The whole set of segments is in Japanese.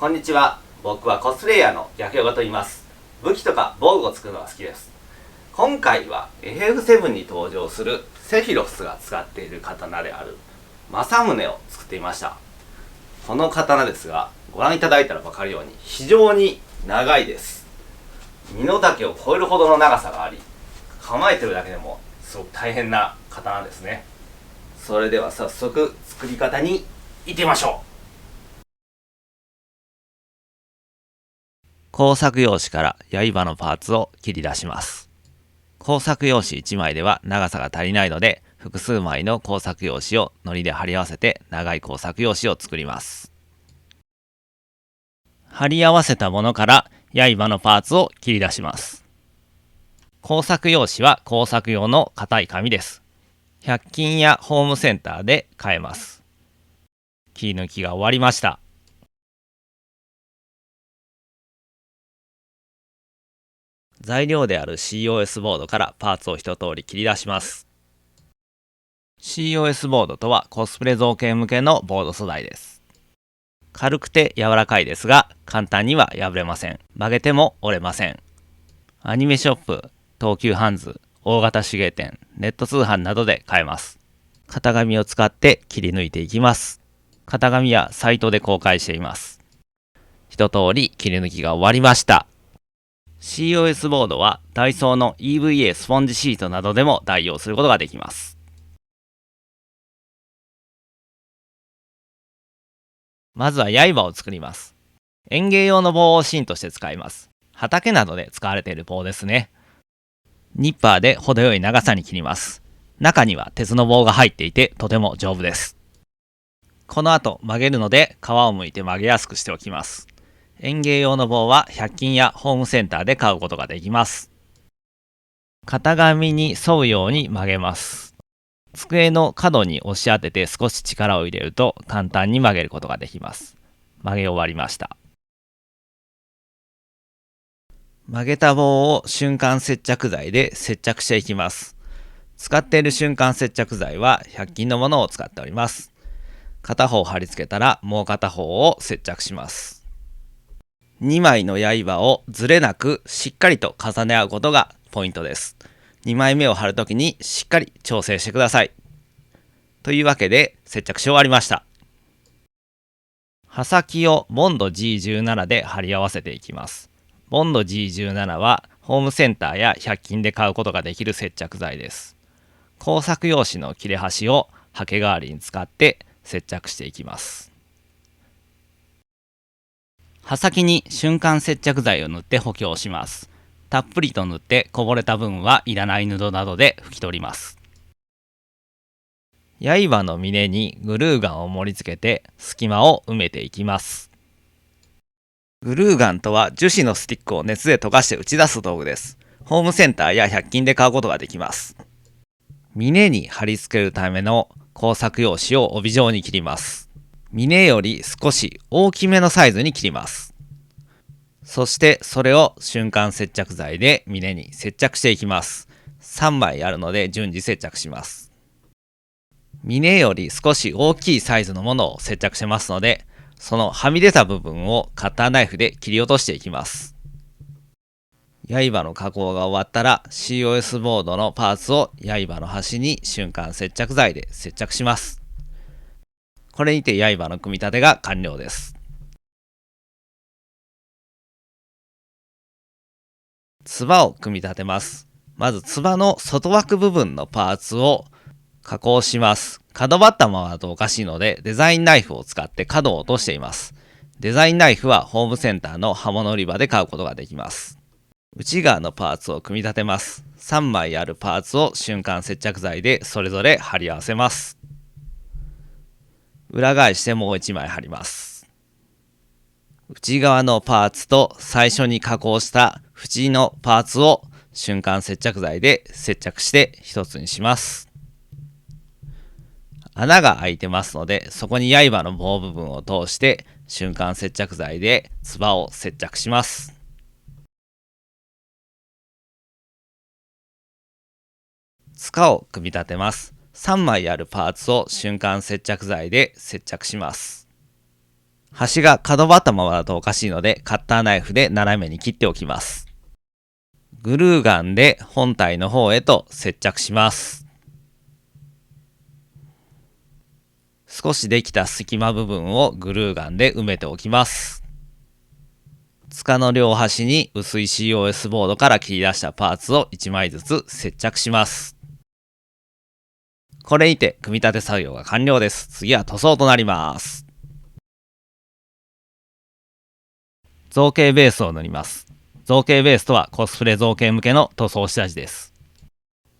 こんにちは。僕はコスプレイヤーの逆ヨガと言います。武器とか防具を作るのが好きです。今回は FF7 に登場するセフィロスが使っている刀である正宗を作っていました。この刀ですが、ご覧いただいたら分かるように非常に長いです。身の丈を超えるほどの長さがあり、構えてるだけでもすごく大変な刀ですね。それでは早速作り方に行ってみましょう。工作用紙から刃のパーツを切り出します。工作用紙1枚では長さが足りないので、複数枚の工作用紙を糊で貼り合わせて長い工作用紙を作ります。貼り合わせたものから刃のパーツを切り出します。工作用紙は工作用の硬い紙です。100均やホームセンターで買えます。切り抜きが終わりました。材料である COS ボードからパーツを一通り切り出します。COS ボードとはコスプレ造形向けのボード素材です。軽くて柔らかいですが、簡単には破れません。曲げても折れません。アニメショップ、東急ハンズ、大型手芸店、ネット通販などで買えます。型紙を使って切り抜いていきます。型紙はサイトで公開しています。一通り切り抜きが終わりました。COS ボードはダイソーの EVA スポンジシートなどでも代用することができます。まずは刃を作ります。園芸用の棒を芯として使います。畑などで使われている棒ですね。ニッパーで程よい長さに切ります。中には鉄の棒が入っていてとても丈夫です。この後曲げるので皮を剥いて曲げやすくしておきます。園芸用の棒は100均やホームセンターで買うことができます。型紙に沿うように曲げます。机の角に押し当てて少し力を入れると簡単に曲げることができます。曲げ終わりました。曲げた棒を瞬間接着剤で接着していきます。使っている瞬間接着剤は100均のものを使っております。片方貼り付けたらもう片方を接着します。2枚の刃をずれなくしっかりと重ね合うことがポイントです。2枚目を貼るときにしっかり調整してください。というわけで接着し終わりました。刃先をボンド G17 で貼り合わせていきます。ボンド G17 はホームセンターや100均で買うことができる接着剤です。工作用紙の切れ端をハケ代わりに使って接着していきます。刃先に瞬間接着剤を塗って補強します。たっぷりと塗ってこぼれた分はいらない布などで拭き取ります。刃の峰にグルーガンを盛り付けて隙間を埋めていきます。グルーガンとは樹脂のスティックを熱で溶かして打ち出す道具です。ホームセンターや100均で買うことができます。峰に貼り付けるための工作用紙を帯状に切ります。峰より少し大きめのサイズに切ります。そしてそれを瞬間接着剤で峰に接着していきます。3枚あるので順次接着します。峰より少し大きいサイズのものを接着してますので、そのはみ出た部分をカッターナイフで切り落としていきます。刃の加工が終わったら COS ボードのパーツを刃の端に瞬間接着剤で接着します。これにて刃の組み立てが完了です。つばを組み立てます。まずつばの外枠部分のパーツを加工します。角張ったままだとおかしいのでデザインナイフを使って角を落としています。デザインナイフはホームセンターの刃物売り場で買うことができます。内側のパーツを組み立てます。3枚あるパーツを瞬間接着剤でそれぞれ貼り合わせます。裏返してもう1枚貼ります。内側のパーツと最初に加工した縁のパーツを瞬間接着剤で接着して一つにします。穴が開いてますので、そこに刃の棒部分を通して瞬間接着剤でつばを接着します。柄を組み立てます。3枚あるパーツを瞬間接着剤で接着します。端が角張ったままだとおかしいので、カッターナイフで斜めに切っておきます。グルーガンで本体の方へと接着します。少しできた隙間部分をグルーガンで埋めておきます。柄の両端に薄い COS ボードから切り出したパーツを1枚ずつ接着します。これにて組み立て作業が完了です。次は塗装となります。造形ベースを塗ります。造形ベースとはコスプレ造形向けの塗装下地です。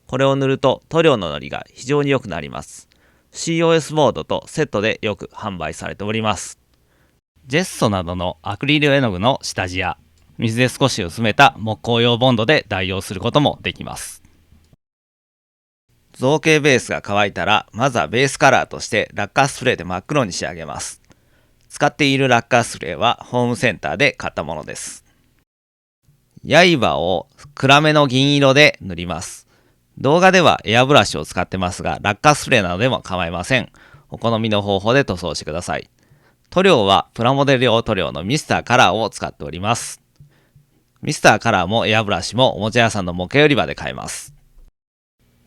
これを塗ると塗料ののりが非常に良くなります。COS ボードとセットでよく販売されております。ジェッソなどのアクリル絵の具の下地や水で少し薄めた木工用ボンドで代用することもできます。造形ベースが乾いたら、まずはベースカラーとしてラッカースプレーで真っ黒に仕上げます。使っているラッカースプレーはホームセンターで買ったものです。刃を暗めの銀色で塗ります。動画ではエアブラシを使ってますが、ラッカースプレーなどでも構いません。お好みの方法で塗装してください。塗料はプラモデル用塗料のミスターカラーを使っております。ミスターカラーもエアブラシもおもちゃ屋さんの模型売り場で買えます。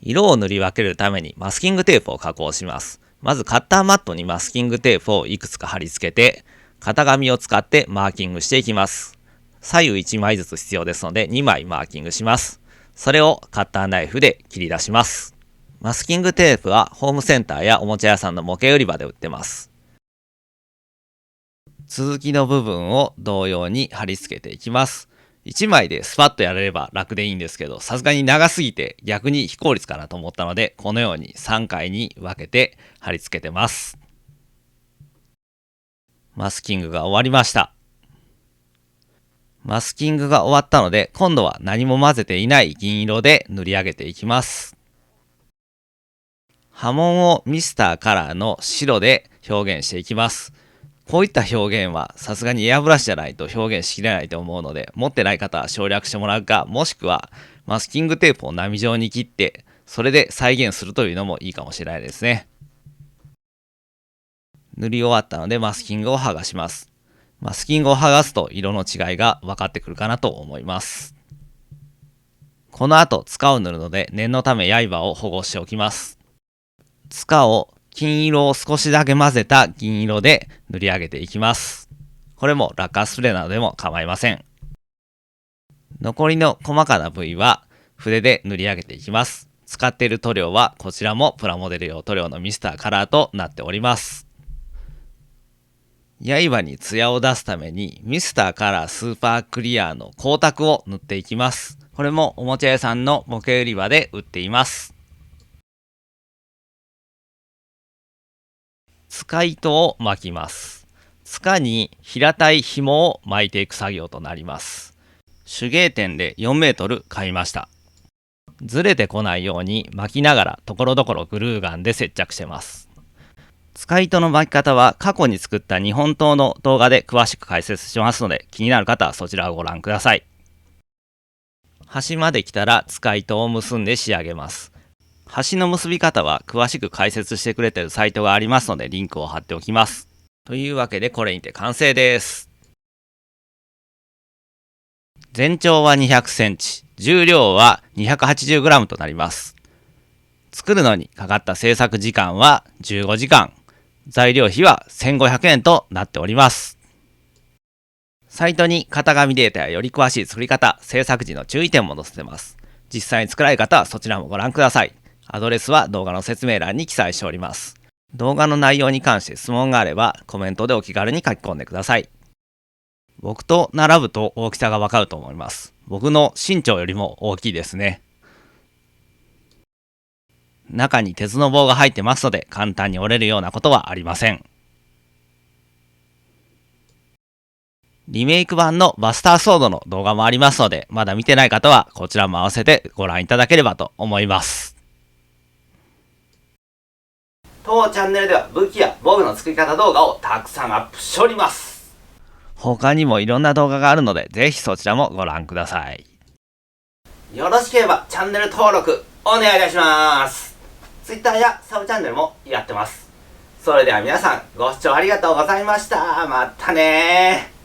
色を塗り分けるためにマスキングテープを加工します。まずカッターマットにマスキングテープをいくつか貼り付けて、型紙を使ってマーキングしていきます。左右1枚ずつ必要ですので2枚マーキングします。それをカッターナイフで切り出します。マスキングテープはホームセンターやおもちゃ屋さんの模型売り場で売ってます。続きの部分を同様に貼り付けていきます。1枚でスパッとやれれば楽でいいんですけど、さすがに長すぎて逆に非効率かなと思ったので、このように3回に分けて貼り付けてます。マスキングが終わりました。マスキングが終わったので、今度は何も混ぜていない銀色で塗り上げていきます。波紋をミスターカラーの白で表現していきます。こういった表現はさすがにエアブラシじゃないと表現しきれないと思うので、持ってない方は省略してもらうか、もしくはマスキングテープを波状に切って、それで再現するというのもいいかもしれないですね。塗り終わったのでマスキングを剥がします。マスキングを剥がすと色の違いが分かってくるかなと思います。この後、柄を塗るので念のため刃を保護しておきます。柄を金色を少しだけ混ぜた銀色で塗り上げていきます。これもラッカースプレーなどでも構いません。残りの細かな部位は筆で塗り上げていきます。使っている塗料はこちらもプラモデル用塗料のミスターカラーとなっております。刃にツヤを出すためにミスターカラースーパークリアの光沢を塗っていきます。これもおもちゃ屋さんの模型売り場で売っています。柄糸を巻きます。柄に平たい紐を巻いていく作業となります。手芸店で4メートル買いました。ずれてこないように巻きながらところどころグルーガンで接着してます。柄糸の巻き方は過去に作った日本刀の動画で詳しく解説しますので、気になる方はそちらをご覧ください。端まで来たら柄糸を結んで仕上げます。端の結び方は詳しく解説してくれているサイトがありますのでリンクを貼っておきます。というわけでこれにて完成です。全長は200センチ、重量は 280g となります。作るのにかかった制作時間は15時間。材料費は1500円となっております。サイトに型紙データやより詳しい作り方、制作時の注意点も載せてます。実際に作られる方はそちらもご覧ください。アドレスは動画の説明欄に記載しております。動画の内容に関して質問があればコメントでお気軽に書き込んでください。僕と並ぶと大きさがわかると思います。僕の身長よりも大きいですね。中に鉄の棒が入ってますので簡単に折れるようなことはありません。リメイク版のバスターソードの動画もありますので、まだ見てない方はこちらも合わせてご覧いただければと思います。当チャンネルでは武器や防具の作り方動画をたくさんアップしております。他にもいろんな動画があるので、ぜひそちらもご覧ください。よろしければチャンネル登録お願いいたします。Twitter やサブチャンネルもやってます。それでは皆さんご視聴ありがとうございました。またねー。